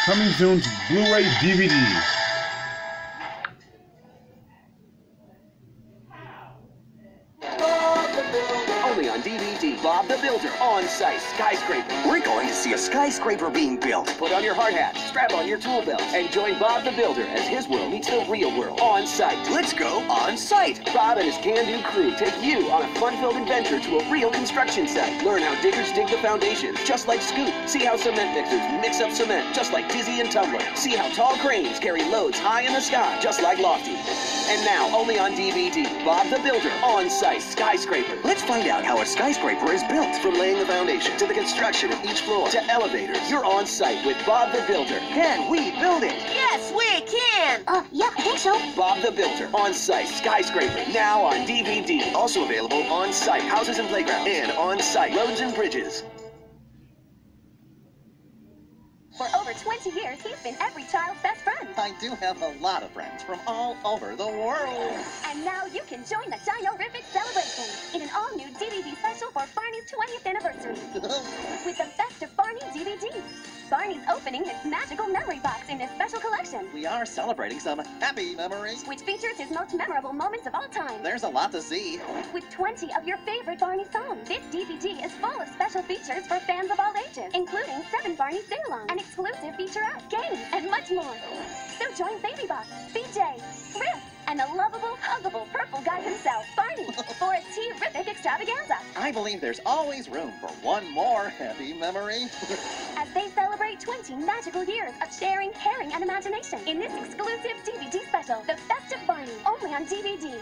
Coming soon to Blu-ray DVD. Only on DVD. Bob the Builder on site. Skyscraper. We're going to see a skyscraper being built. Put on your hard hat, strap on your tool belt, and join Bob the Builder as his world meets the real world on site. Let's go on site. Bob and his can-do crew take you on a fun-filled adventure to a real construction site. Learn how diggers dig the foundation, just like Scoop. See how cement mixers mix up cement, just like Dizzy and Tumbler. See how tall cranes carry loads high in the sky, just like Lofty. And now, only on DVD, Bob the Builder on site. Skyscraper. Let's find out how a skyscraper is built. From laying the foundation to the construction of each floor to elevators, you're on site with Bob the Builder. Can we build it? Yes, we can! Yeah, I think so. Bob the Builder on site. Skyscraper. Now on DVD. Also available on site. Houses and playgrounds. And on site. Roads and bridges. For over 20 years, he's been every child's best friend. I do have a lot of friends from all over the world. And now you can join the Dino-rific celebration in an all-new DVD special for Barney's 20th anniversary. With the best of Barney DVD. Barney's opening his magical memory box in this special collection. We are celebrating some happy memories. Which features his most memorable moments of all time. There's a lot to see. With 20 of your favorite Barney songs. This DVD is full of special features for fans of all ages, including 7 Barney sing-alongs, an exclusive featurette, games, and much more. So join Baby Bob, BJ, Riff, and the lovable, huggable purple guy himself, Barney, for a terrific extravaganza. I believe there's always room for one more happy memory. As they celebrate 20 magical years of sharing, caring, and imagination in this exclusive DVD special, The Best of Barney, only on DVD.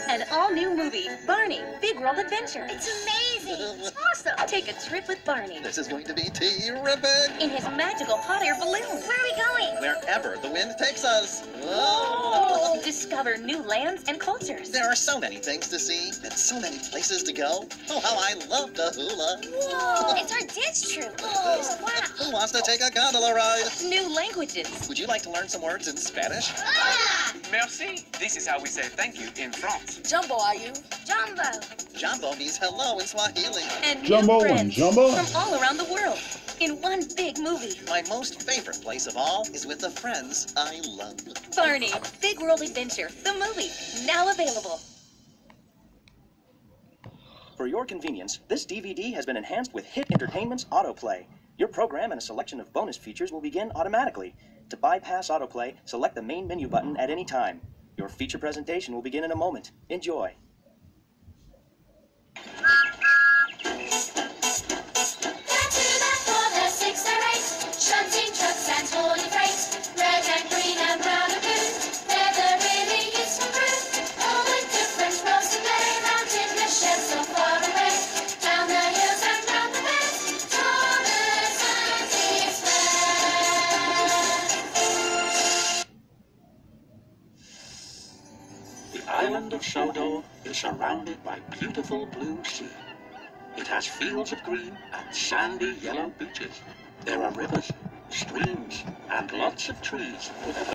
An all-new movie, Barney, Big World Adventure. It's amazing! It's awesome! Take a trip with Barney This is going to be terrific. in his magical hot air balloon. Where are we going? Wherever the wind takes us. Oh. Discover new lands and cultures. There are so many things to see and so many places to go. Oh, how I love the hula. Whoa! It's our dance troupe. Oh, wow! Who wants to take a gondola ride? New languages. Would you like to learn some words in Spanish? Ah! Merci. This is how we say thank you in France. Jumbo, are you? Jumbo! Jumbo means hello in Swahili. And new Jumbo and friends Jumbo. from all around the world in one big movie. My most favorite place of all is with the friends I love. Barney, Big World Adventure, the movie, now available. For your convenience, this DVD has been enhanced with Hit Entertainment's autoplay. Your program and a selection of bonus features will begin automatically. To bypass autoplay, select the main menu button at any time. Your feature presentation will begin in a moment. Enjoy. The island of Sodor is surrounded by beautiful blue sea. It has fields of green and sandy yellow beaches. There are rivers, streams, and lots of trees with